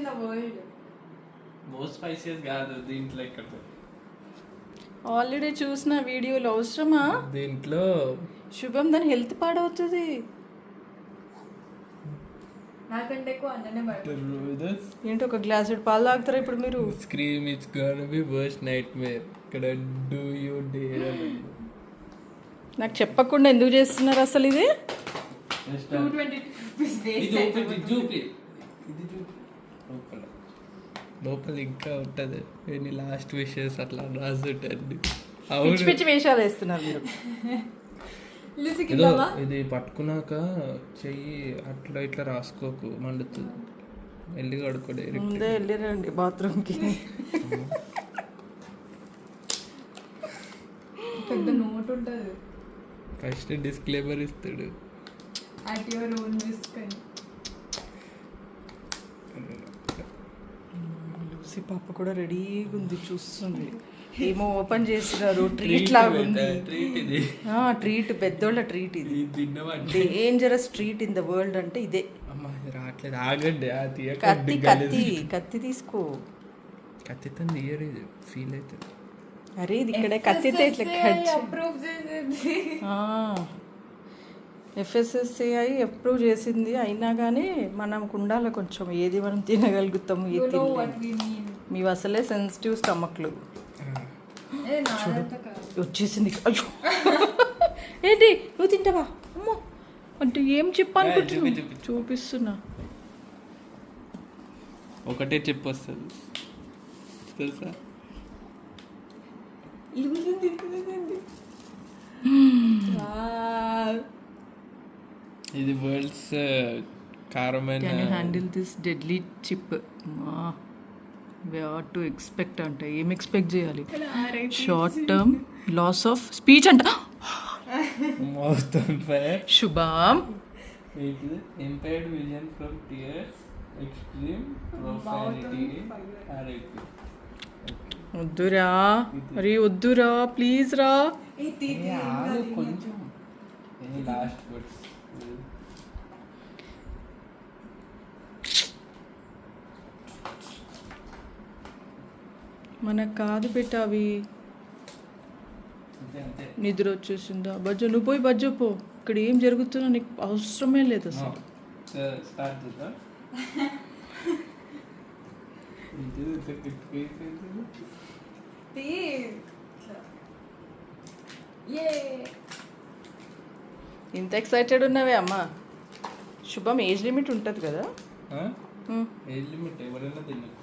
in the world. Most spices కాదు దీంట్లో ఇక్కడ. ఆల్రెడీ చూసిన వీడియోలో అవసరమా దీంట్లో శుభం దాని హెల్త్ పాడవుతుంది. నాకంటే ఎక్కువ అన్ననే పడుతుంది. ఏంటి ఒక గ్లాస్ పాలు తాగుతారా ఇప్పుడు మీరు? Scream it's gonna be worst nightmare. ఇక్కడ డూ యూ డేర్ నాకు చెప్పకుండా ఎందుకు చేస్తున్నారు అసలు ఇది? 222 లోపల ఇంకా ఉంటుంది. ఎన్ని లాస్ట్ విషెస్ అట్లా రాసుంటండి. పిచ్చి పిచ్చి వేషాలు వేస్తున్నారు మీరు. ఇది పట్టుకున్నాక చెయ్యి అట్లా ఇట్లా రాసుకోకు, మండుతుంది. వెళ్ళి కడుకో డైరెక్ట్. ముందే వెళ్ళిరండి బాత్రూమ్కి. పెద్ద నోట్ ఉంటుంది. ఫస్ట్ డిస్క్లైమర్ ఇస్తాడు. అట్ యువర్ ఓన్ రిస్క్ అని. లూసీ పాప కూడా రెడీగా ఉంది, చూస్తుంది. ఏమో ఓపెన్ చేస్తున్నారు. ట్రీట్ లాగా ఉంది. ట్రీట్, పెద్దోళ్ళ ట్రీట్ ఇది. Dangerous treat in the world అంటే ఇదే. రావట్లేదు, ఆగండి. కత్తి కత్తి కత్తి తీసుకో. కత్తితో తీయరు, ఇది ఫీల్ అవుతుంది. అరే ఇది ఇక్కడ కత్తితో ఇట్లా FSSAI అప్రూవ్ చేసింది. అయినా కానీ మనకు ఉండాలి కొంచెం, ఏది మనం తినగలుగుతాము ఏది మీవి అసలే సెన్సిటివ్ స్టమక్లు. వచ్చేసింది. అయ్యో ఏంటి నువ్వు తింటావా? అమ్మో అంటే ఏం చెప్పాను చూపిస్తున్నా. ఒకటే చెప్పు వస్తుంది తెలుసా? ఇది వరల్డ్స్ కారమైన. Can you handle this deadly chip? we are to expect అంటే ఏం ఎక్స్పెక్ట్ చేయాలి? Short term loss of speech అంట. Mouth on fire. శుభం impaired vision from tears, extreme profanity. వద్దురా, అరే వద్దురా ప్లీజ్ రా. కొంచెం లాస్ట్ వర్డ్స్. మనకు కాదు పెట్ట అవి. నిద్ర వచ్చేసిందా? బజ్జో నువ్వు పోయి బజ్జో పో. ఇక్కడ ఏం జరుగుతున్నా నీకు అవసరమే లేదు అసలు. ఇంత ఎక్సైటెడ్ ఉన్నావే అమ్మా. శుభం ఏజ్ లిమిట్ ఉంటుంది కదా? ఏజ్ లిమిట్ ఎవరైనా తినచ్చు.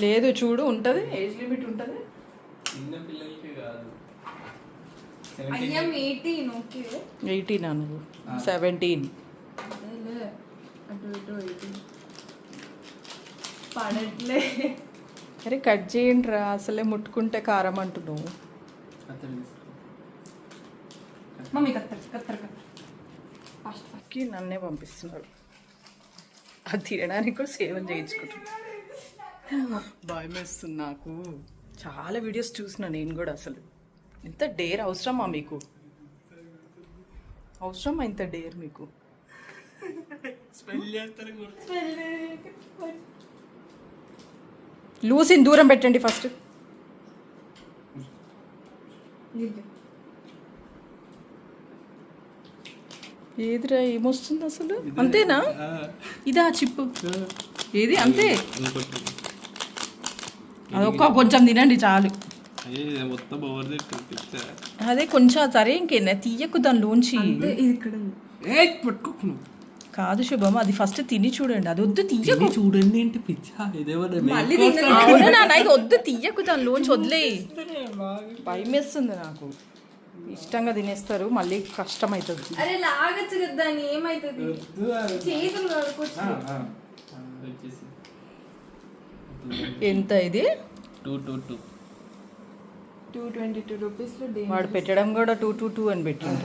లేదు చూడు, ఉంటుంది ఏజ్ లిమిట్ ఉంటుంది. చిన్న పిల్లలకి కాదు. 18 ఓకే. 18 నువ్వు 17. పడట్లే. అరే కట్ చేయండి రా, అసలే ముట్టుకుంటే కారం అంటున్నావు. మమ్మీ కత్తర్ నన్నే పంపిస్తున్నాడు. అది తినడానికి కూడా సేవలు చేయించుకుంటున్నాను. భయం వేస్తుంది నాకు. చాలా వీడియోస్ చూసిన నేను కూడా. అసలు ఇంత డేర్ అవసరమా మీకు? అవసరమా ఇంత డేర్ మీకు? లూసిని దూరం పెట్టండి ఫస్ట్. ఏదిరా ఏమొస్తుంది అసలు? అంతేనా? ఇదా చిప్పు? ఏది అంతే? అదొక్క కొంచెం తినండి చాలు. అదే కొంచెం సరే ఇంకేనా తీయకు దానిలోంచి. కాదు శుభం, అది ఫస్ట్ తిని చూడండి. అది వద్దు తీయకు. చూడండి ఏంటి పిచ్చా? ఇది వద్దు తీయకు దానిలోంచి, వదిలే. భయం వేస్తుంది నాకు. ఇష్టంగా తినేస్తారు, మళ్ళీ కష్టం అవుతుంది. ఎంత ఇది? 222 రూపీస్. వాడు పెట్టడం కూడా 222 అని పెట్టిండు.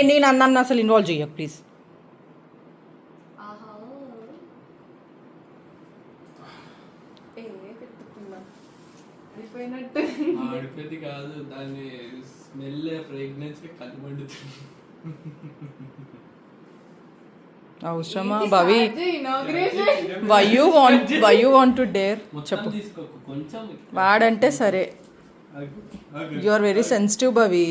నేను అన్నాను అసలు ఇన్వాల్వ్ చెయ్యకు ప్లీజ్. ఆడిపోయింది కాదు, దాని స్మెల్ ఫ్రేగ్రెన్స్ కలుమండుతుంది. అవసరమా భవి? ఇనాగ్రేషన్ why you want to dare చెప్పు. తీసుకోకు కొంచెం. వాడంటే సరే. You are very sensitive Bhavi.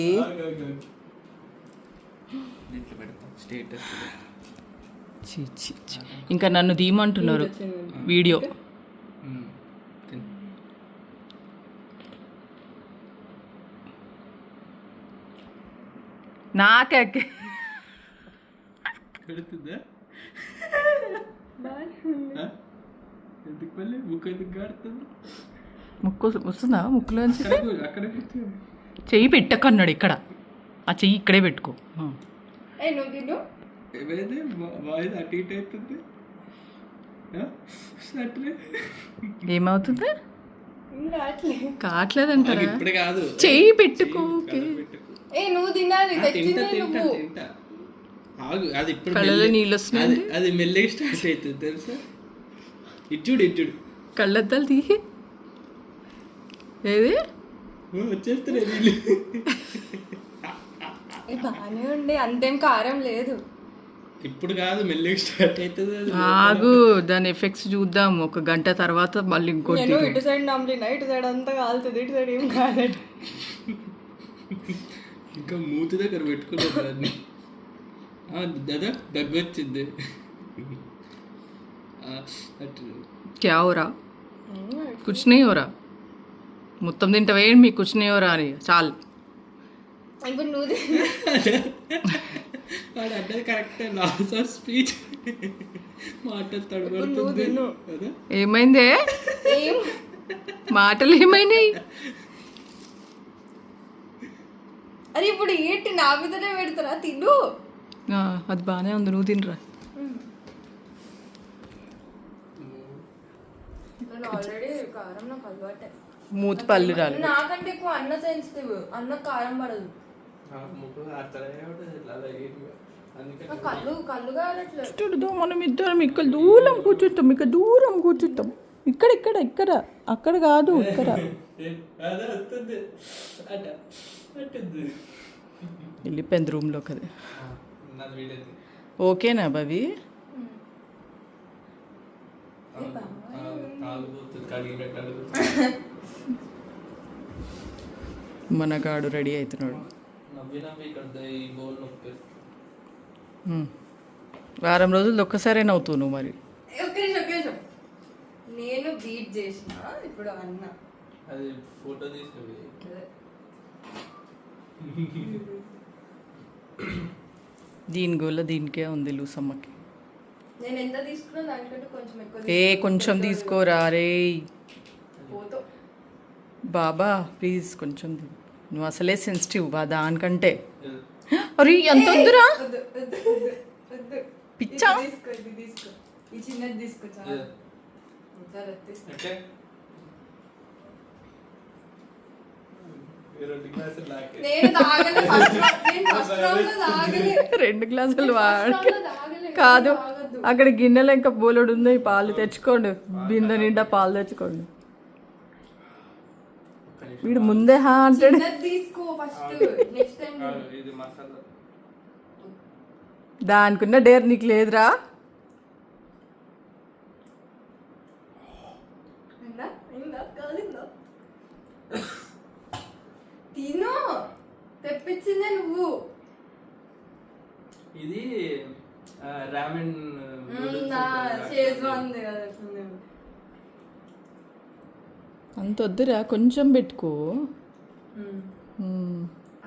దీంట్లో పెడతా స్టేటస్. ఇంకా నన్ను దీమంటున్నారు వీడియో. నాకే పెడుతుందా? ఎందుకు మళ్ళీ ముక్కు ఎందుకు గాడుతుంది? ముక్కు వస్తుందా ముక్కులోంచి? అక్కడ చెయ్యి పెట్టకన్నాడు ఇక్కడ. ఆ చెయ్యి ఇక్కడే పెట్టుకో. ఏ నువ్వు తిను. ఏమైంది వాయిస్ అటు ఇటు అవుతుంది. ఏమవుతుంది? ఇంకా అట్లే కావట్లేదంటారా? ఇప్పుడు కాదు, చెయ్యి పెట్టుకో. ఏ నువ్వు తినాలి, తెచ్చిందే నువ్వు. ఆగు, అది ఇప్పుడు కళ్ళలో నీళ్ళు వస్తున్నాయి. అది మెల్లగా స్టార్ట్ అవుతుంది తెలుసా? ఇచ్చుడు కళ్ళద్దాలు తీయి. ఏది వచ్చేస్తున్నాయి నీళ్ళు. బాగానే ఉండే, అంతేం కారం లేదు. ఇప్పుడు కాదు, మెల్లగా స్టార్ట్ అవుతుంది. ఆగు, దాని ఎఫెక్ట్స్ చూద్దాం ఒక గంట తర్వాత మళ్ళీ ఇంకోటి. నేను ఇటు సైడ్ నమ్లినా, ఇటు సైడ్ అంతా కాలుతుంది, ఇటు సైడ్ ఏం కాలేదు. ఇంకా మూతి దగ్గర పెట్టుకున్నాను దాన్ని. దాదా దగ్గు వచ్చింది. క్యా ఓరా కుచ్ నీ ఓరా. మొత్తం తింటావే మీ కుచ్ నీ ఓరా అని చాలు. ఇప్పుడు నువ్వు వాడు అంటే కరెక్టే, లాస్ ఆఫ్ స్పీచ్ మాటలు తడబడుతుంది కదా. ఏమైందే? మాటలు ఏమైనాయి? అరే ఇప్పుడు ఏంటి నా మీదనే పెడతారా? తిను. అది బాగానే ఉంది, నువ్వు తినరా. ఆల్రెడీ కారం నాకు అలవాటే. మూతి పళ్ళు రాలి. నాకంటే ఎక్కువ అన్న సెన్సిటివ్, అన్న కారం పడదు. కళ్ళు కారట్లేదు. మనం ఇద్దరం ఇక్కడ దూరం కూర్చుంటాం, ఇక్కడ దూరం కూర్చుంటాం. ఇక్కడ ఇక్కడ ఇక్కడ అక్కడ కాదు, ఇక్కడ. వెళ్ళిపోయింది రూమ్లోకి. అది ఓకేనా భవి? మనగాడు రెడీ అవుతున్నాడు. వారం రోజులు ఒక్కసారే నవ్వుతావు నువ్వు మరి. నేను బీట్ చేసిన ఇప్పుడు అన్న అది ఫోటో తీసుకుని దీని గోల దీనికే ఉంది లూసమ్మకి. నేను ఎంత తీసుకున్నా దానికంటే కొంచెం ఎక్కువ. కొంచెం తీసుకోరా రే పోతో. బాబా ప్లీజ్ కొంచెం. నువ్వు అసలే సెన్సిటివ్ దానికంటే. అరే ఎంత ఉందిరా పిచ్చా. తీసుకో ఈ చిన్నది తీసుకో చాలా. రెండు గ్లాసులు కాదు, అక్కడ గిన్నెలో ఇంకా బోలెడు ఉంది. పాలు తెచ్చుకోండి, బిందె నిండా పాలు తెచ్చుకోండి. వీడు ముందే హా అంటాడు. దానికున్న డేర్ నీకు లేదురా. తిను, తెప్పించిందే నువ్వు. ఇది రామెన్ అంత వద్దురా, కొంచెం పెట్టుకో.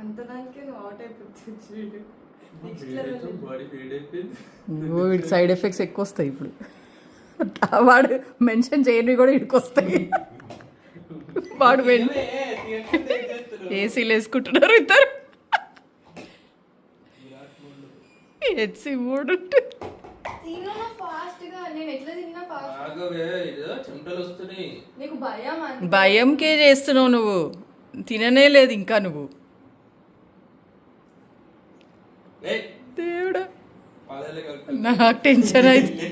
అంత దానికి హాట్ అయిపోతుంది. వీడి సైడ్ ఎఫెక్ట్స్ ఎక్కువ వస్తాయి ఇప్పుడు. వాడు మెన్షన్ చేయని కూడా ఇడికి వస్తాయి. వాడు ఏసీలు వేసుకుంటున్నారు ఇద్దరు. హెచ్సి మూడు భయంకే చేస్తున్నావు నువ్వు. తిననే లేదు ఇంకా నువ్వు. దేవుడా నాకు టెన్షన్ అయితే.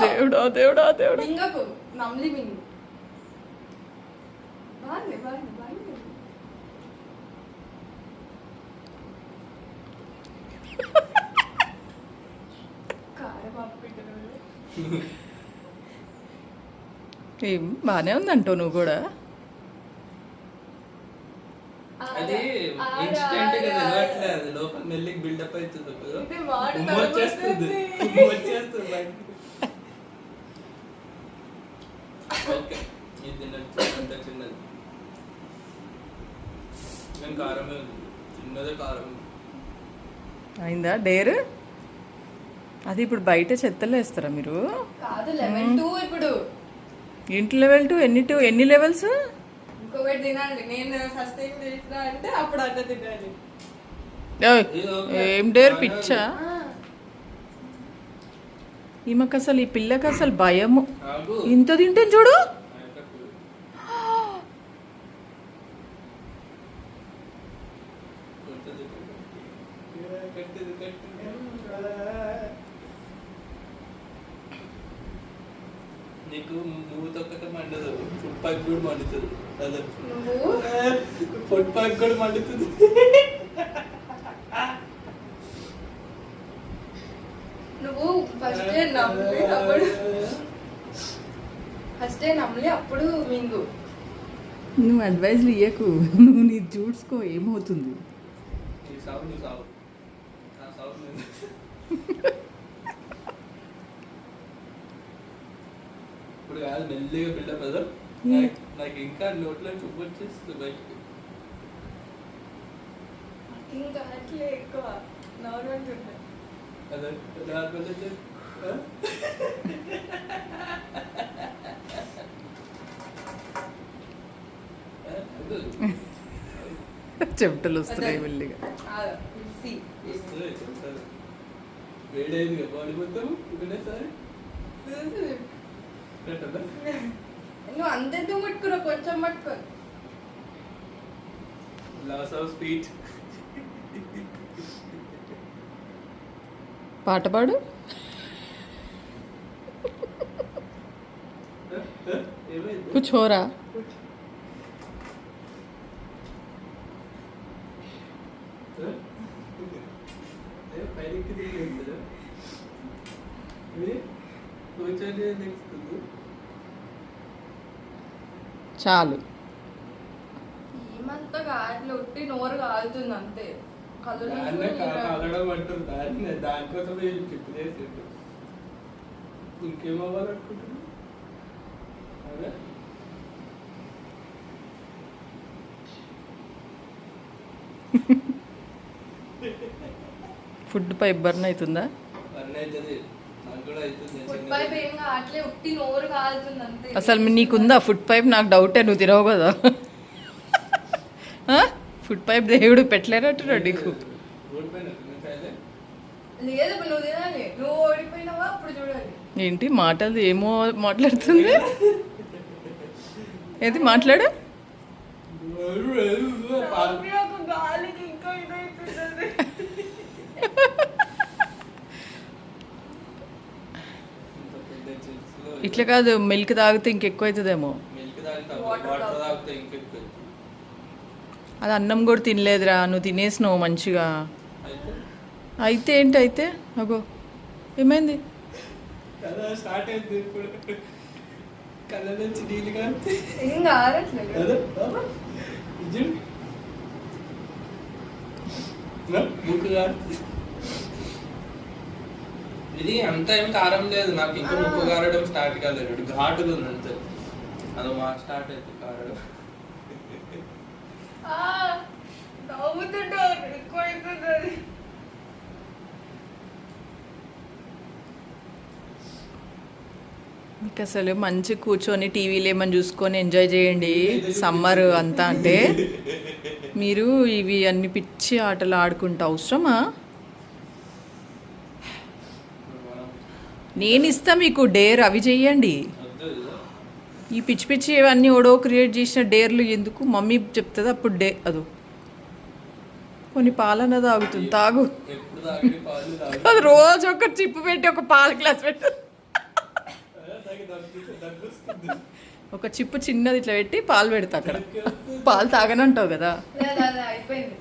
దేవుడా దేవుడా దేవుడా. బాగుంది బాగుంది బాగుంది. కారపాపు పెట్టిన ఏం బాగానే ఉందంటావు నువ్వు కూడా. అది ఇన్స్టెంట్ గా తెలియట్లేదు, లోపల మెల్లికి బిల్డప్ అవుతుంది. వచ్చేస్తుంది వచ్చేస్తుంది బయట. ఓకే ఇది తినచ్చు, అంత చిన్నది కానీ కారమే ఉంది, చిన్నదే కారం. అయిందా డేర్? అది ఇప్పుడు బయట చెత్తలో వేస్తారా మీరు? కాదు లెవెల్ 2 ఇప్పుడు. ఏంటి లెవెల్ 2? ఎన్ని లెవెల్స్? ఇంకొకటి తినాలి. నేను ఫస్ట్ టైం చేసిన అంటే అప్పుడు అట్లా తినాలి. ఏం డేర్ పిచ్చా ఈమెకు అసలు, ఈ పిల్లకి అసలు భయము. ఇంత తింటే చూడు. నీకు నువ్వు తొక్కక మండదు, ఫుడ్ ప్యాక్ కూడా మండుతుంది. అదే నువ్వు ఫుడ్ ప్యాక్ కూడా మండుతుంది. నువ్వు ఫస్ట్ నమ్మలి అప్పుడు మింగు. నువ్వు అడ్వైజ్లు ఇయ్యకు, నువ్వు నీ చూడ్సుకో ఏమవుతుంది. నీ సాగు నువ్వు సాగు, నా సాగు నేను. ఇప్పుడు కాదు, మెల్లిగా బిల్డప్ కదా. నాకు ఇంకా నోట్లో చుప్పు వచ్చేస్తుంది బయటికి. ఇంకా అట్లే ఎక్కువ నార్మల్ ఉంటాయి. అదే నార్మల్ అయితే చెమటలు వస్తున్నాయి మెల్లిగా. వేడైంది బాడీ మొత్తం ఒకటేసారి. నువ్వు అంతెందుకు పట్టుకురా, కొంచెం పట్టుకో. Loss of speech. పాట పాడు. కుछ हो रहा? చాలు. ఏమంతా కాదు, ఉట్టి నోరు కాలుతుంది అంతే. కాలడం అంటుంది దాన్ని, దానికోసం చెప్పు చేసేది. ఇంకేమవ్వాలనుకుంటున్నా అదే ఫుడ్ పైప్ బర్న్ అవుతుందా? బర్న్ అవుతుంది, నాకు కూడా అవుతుంది. ఫుడ్ పైప్ ఏం కావట్లే, ఉట్టి నోరు కాలుతుంది అంతే. అసలు నీకుందా ఫుడ్ పైప్? నాకు డౌటే, నువ్వు తినవు కదా. ఫుడ్ పైప్ దేవుడు పెట్టలేనట్టు నీకు. రోడ్ పైన తినకాయలే లేదు, ఇప్పుడు నువ్వు తినాలి. నువ్వు ఓడిపోయినావా అప్పుడు చూడాలి. ఏంటి మాటలు ఏమో మాట్లాడుతుంది? ఏది మాట్లాడు? ఒక గాలికి ఇంకా ఇదైపోతుంది. ఇట్లా కాదు, మిల్క్ తాగితే ఇంకెక్కువ అవుతుందేమో. మిల్క్ తాగితే వాటర్ తాగితే ఇంకెక్కువ. అది అన్నం కూడా తినలేదురా, నువ్వు తినేసినావు మంచిగా. అయితే ఏంటి అయితే? అగో ఏమైంది? కదా స్టార్ట్ అయింది ఇప్పుడు, కళ్ళ నుంచి నీళ్ళు కాస్తే ఏం కారట్లేదు. ముక్కు కారుతుంది. ఇది అంత ఏం కారం లేదు, నాకు ఇంకా ముక్కు కారడం స్టార్ట్ కాలేదు. ఘాటుగా ఉంది అంతే, అది మా స్టార్ట్ అవుతుంది కారడం. నవ్వుతుంటావు, ఎక్కువ అవుతుంది. మీకు అసలు మంచి కూర్చొని టీవీలు ఏమని చూసుకొని ఎంజాయ్ చేయండి సమ్మర్ అంతా. అంటే మీరు ఇవి అన్ని పిచ్చి ఆటలు ఆడుకుంటా అవసరమా? నేను ఇస్తా మీకు డేర్, అవి చెయ్యండి. ఈ పిచ్చి పిచ్చి ఇవన్నీ ఓడో క్రియేట్ చేసిన డేర్లు ఎందుకు? మమ్మీ చెప్తుంది అప్పుడు డే అదో కొన్ని పాలన తాగుతుంది, తాగు. అది రోజు ఒక చిప్పు పెట్టి ఒక పాల గ్లాస్ పెట్టు. ఒక చిప్పు చిన్నది ఇట్లా పెట్టి పాలు పెడతా అక్కడ. పాలు తాగనంటావు కదా. లేదు, అయిపోయింది.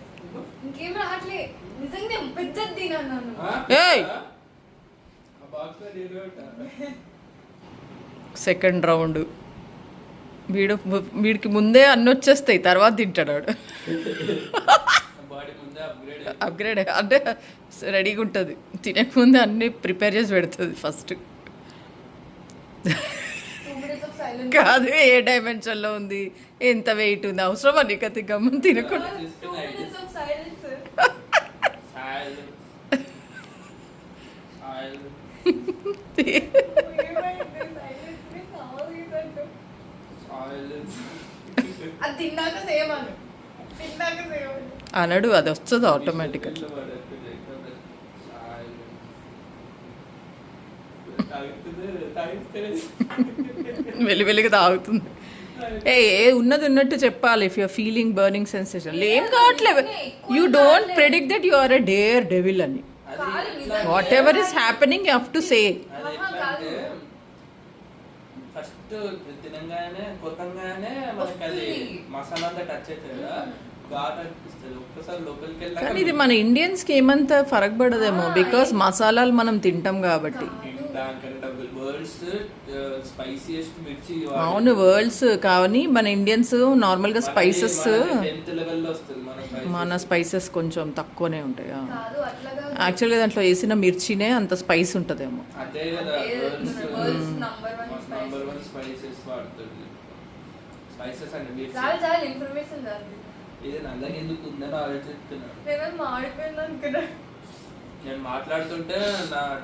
ఇంకేం రావట్లే. నిజంగా పెద్దది తిన్నాను. ఏయ్ సెకండ్ రౌండ్ వీడికి ముందే అన్ని వచ్చేస్తాయి, తర్వాత తింటాడు వాడు. అప్గ్రేడ్ అంటే రెడీగా ఉంటుంది, తినకముందే అన్ని ప్రిపేర్ చేసి పెడుతుంది ఫస్ట్. కాదు ఏ డైమెన్షన్లో ఉంది, ఎంత వెయిట్ ఉంది, అవసరమా నీకు అది గమ్మని తినకుండా. అనడు, అది వస్తుంది ఆటోమేటిక్. వెలిగా తాగుతుంది. ఏ ఉన్నది ఉన్నట్టు చెప్పాలి. If you're feeling burning sensation ఏం కావట్లేదు, you don't predict that you are a daredevil అని. Whatever is happening you have to say. First తినగానే కొత్తగానే మనకి అది మసాలా అంతా టచ్ అవుతుంది కదా, ఘాట్ అనిపిస్తుంది. ఒక్కసారి లోపలికి వెళ్ళాక కానీ ఇది మన ఇండియన్స్ కి ఏమంత ఫరక్ పడదేమో, బికాస్ మసాలాలు మనం తింటాం కాబట్టి. అవును వరల్డ్స్ కానీ మన ఇండియన్స్ నార్మల్ గా స్పైసెస్, మన స్పైసెస్ కొంచెం తక్కువనే ఉంటాయి. యాక్చువల్గా దాంట్లో వేసిన మిర్చినే అంత స్పైస్ ఉంటదేమో. నేను మాట్లాడుతుంటే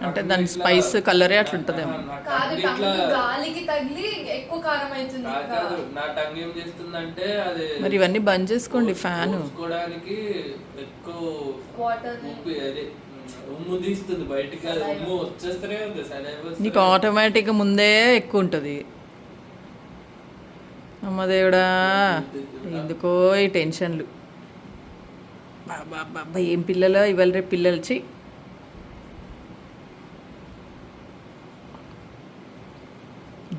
అంటే దాని స్పైస్ కలరే అట్లుంటదేమో. గాలికి తగిలి ఎక్కువ కారం అవుతుంది. నా టంగ్ ఏం చేస్తుందంటే అది మరి ఇవన్నీ బంద్ చేసుకోండి. ఫ్యాన్ తీసుకోవడానికి ఎక్కువ ఉప్పు అదే ఉమ్ము తీస్తుంది బయటికి, అది ఉమ్ము వచ్చేస్తూనే ఉంది. నీకు ఆటోమేటిక్ ముందే ఎక్కువ ఉంటుంది. అమ్మదేవుడా ఎందుకో ఈ టెన్షన్లు. బాబా ఏం పిల్లలు ఇవాళ రేపు పిల్లలు. చి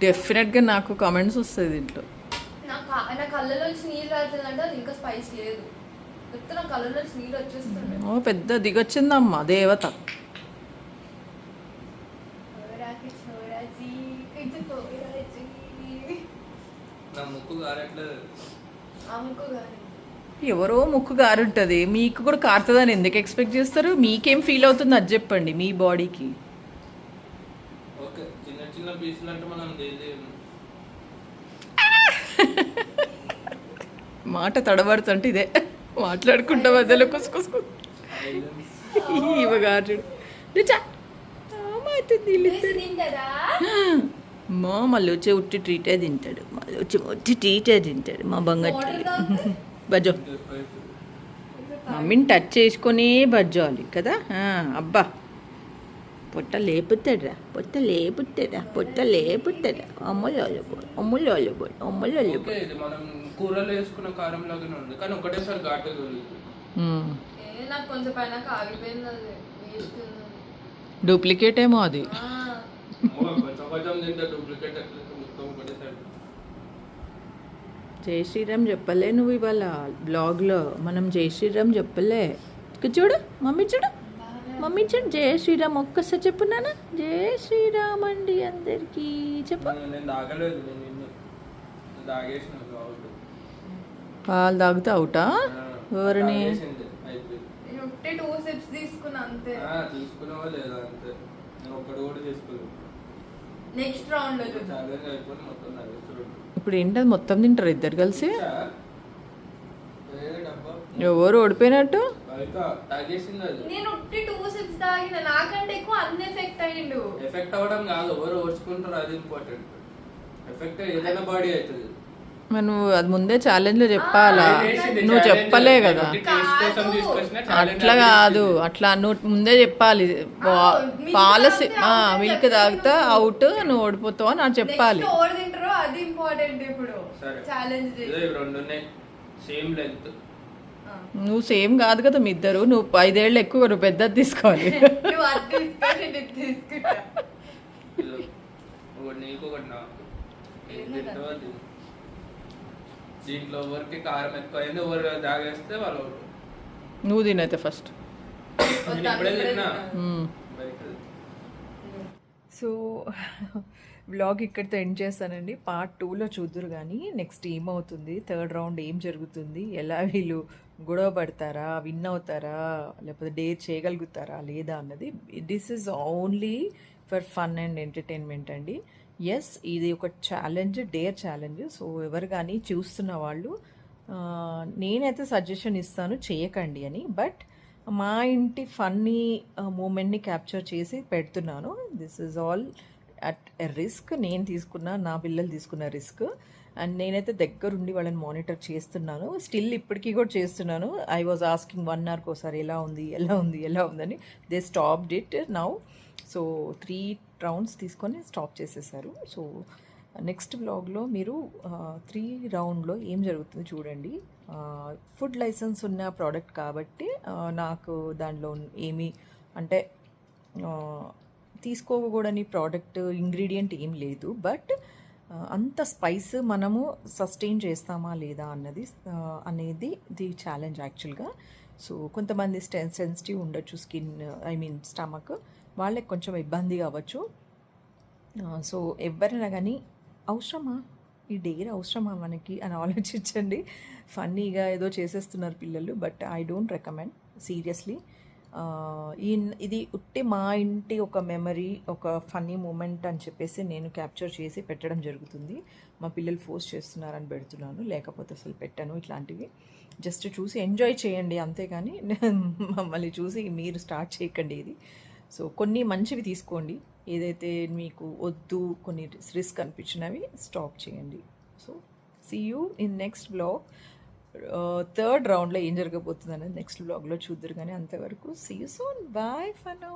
డెఫినెట్గా నాకు కామెంట్స్ వస్తాయి దీంట్లో. నా కళ్ళలోంచి నీళ్ళు రావట్లేదంటే అది ఇంకా స్పైస్ లేదు. నా కళ్ళలోంచి నీళ్ళు వచ్చేస్తుంది. ఓ పెద్ద దిగొచ్చిందమ్మా దేవత. ఎవరో ముక్కు గారుంటుంది, మీకు కూడా కారుతుందని ఎందుకు ఎక్స్పెక్ట్ చేస్తారు? మీకేం ఫీల్ అవుతుంది అది చెప్పండి. మీ బాడీకి మాట తడబడుతుంటే ఇదే మాట్లాడుకుంటా మధ్యలో కుసుకుసుకు ఇవ్వగారు మా మళ్ళీ వచ్చి ఉట్టి ట్రీటే తింటాడు, మళ్ళీ వచ్చి ఉట్టి ట్రీటే తింటాడు మా బంగారు బజ్జో. మమ్మీని టచ్ చేసుకొని బజ్జోవాలి కదా. అబ్బా పొట్ట లేపుతాడా, పొట్ట లేపుతాడా, పొట్ట లేపుతాడా. మనం కూరలో వేసుకున్న కారం లాగానే ఉంది కానీ ఒకటేసారి ఘాటుగా నాకు కొంచెం పైన ఆగిపోయింది. డూప్లికేట్ ఏమో అది. జై శ్రీరామ్ చెప్పలే నువ్వు ఇవాళ బ్లాగ్లో. మనం జై శ్రీరామ్ చెప్పలే. చూడు మమ్మీ, చూడు మమ్మీ, చూడు జై శ్రీరామ్ ఒక్కసారి చెప్పు నాన్న. జై శ్రీరామ్ అండి అందరికి చెప్పు. పాలు తాగితే అవుటా? ఎవరిని ఇప్పుడు ఏంటది మొత్తం తింటారు ఇద్దరు కలిసి? ఎవరు ఓడిపోయినట్టు? ఎఫెక్ట్ అవ్వడం కాదు, ఎవరు ఓడ్చుకుంటారు అది ఇంపార్టెంట్. ఎఫెక్ట్ ఏదైనా బాడీ అవుతుంది. నువ్వు అది ముందే ఛాలెంజ్ లో చెప్పాలా? నువ్వు చెప్పలే కదా. అట్లా కాదు, అట్లా నువ్వు ముందే చెప్పాలి. పాలసీ మిల్క్ తాగితే అవుట్, నువ్వు ఓడిపోతావు అని నాకు చెప్పాలి. నువ్వు సేమ్ కాదు కదా మీ ఇద్దరు. నువ్వు 5 ఏళ్ళు ఎక్కువ, నువ్వు పెద్దది తీసుకోవాలి. నీకు దీంట్లో ఎవరికి కారం ఎక్కువ అయింది, ఎవరు తాగేస్తే వాళ్ళు నువ్వు తినైతే ఫస్ట్. నేను ఇప్పుడే తిన్నా. సో వ్లాగ్ ఇక్కడితో ఎండ్ చేస్తానండి. పార్ట్ 2లో చూద్దురు కానీ నెక్స్ట్ ఏమవుతుంది, థర్డ్ రౌండ్ ఏం జరుగుతుంది, ఎలా వీళ్ళు గొడవ పడతారా, విన్ అవుతారా, లేకపోతే డేర్ చేయగలుగుతారా లేదా అన్నది. This is only for fun and entertainment అండి. ఎస్, ఇది ఒక ఛాలెంజ్, డేర్ ఛాలెంజ్. సో ఎవరు కానీ చూస్తున్న వాళ్ళు నేనైతే సజెషన్ ఇస్తాను చేయకండి అని. బట్ మా ఇంటి ఫన్నీ మూమెంట్ని క్యాప్చర్ చేసి పెడుతున్నాను. This is all at a risk. నేను తీసుకున్న, నా పిల్లలు తీసుకున్న రిస్క్. అండ్ నేనైతే దగ్గరుండి వాళ్ళని మానిటర్ చేస్తున్నాను. స్టిల్ ఇప్పటికీ కూడా చేస్తున్నాను. ఐ వాజ్ ఆస్కింగ్ 1 hourకి ఒకసారి ఎలా ఉంది ఎలా ఉంది ఎలా ఉందని. They stopped it now. So 3 rounds తీసుకొని స్టాప్ చేసేసారు. సో నెక్స్ట్ వ్లాగ్లో మీరు 3 roundలో ఏం జరుగుతుందో చూడండి. ఫుడ్ లైసెన్స్ ఉన్న ప్రోడక్ట్ కాబట్టి నాకు దానిలో ఏమీ అంటే తీసుకోకూడని ప్రోడక్ట్ ఇంగ్రీడియంట్ ఏం లేదు. బట్ అంత స్పైస్ మనము సస్టైన్ చేస్తామా లేదా అనేది ది ఛాలెంజ్ యాక్చువల్గా. సో కొంతమంది సెన్సిటివ్ ఉండొచ్చు స్కిన్, ఐ మీన్ స్టమక్, వాళ్ళకి కొంచెం ఇబ్బంది కావచ్చు. సో ఎవరైనా కానీ అవసరమా ఈ డేర్, అవసరమా మనకి అని ఆలోచించండి. ఫన్నీగా ఏదో చేసేస్తున్నారు పిల్లలు, but I don't recommend seriously. ఇది ఉట్టి మా ఇంటి ఒక మెమరీ, ఒక ఫన్నీ మూమెంట్ అని చెప్పేసి నేను క్యాప్చర్ చేసి పెట్టడం జరుగుతుంది. మా పిల్లలు ఫోర్స్ చేస్తున్నారని పెడుతున్నాను, లేకపోతే అసలు పెట్టాను. ఇట్లాంటివి జస్ట్ చూసి ఎంజాయ్ చేయండి అంతేగాని మమ్మల్ని చూసి మీరు స్టార్ట్ చేయకండి ఇది. సో కొన్ని మంచివి తీసుకోండి, ఏదైతే మీకు వద్దు కొన్ని రిస్క్ అనిపించినవి స్టాప్ చేయండి. So see you in next blog. Third రౌండ్లో ఏం జరగబోతుంది అనేది నెక్స్ట్ బ్లాగ్లో చూద్దరు. కానీ అంతవరకు see you soon, bye for now.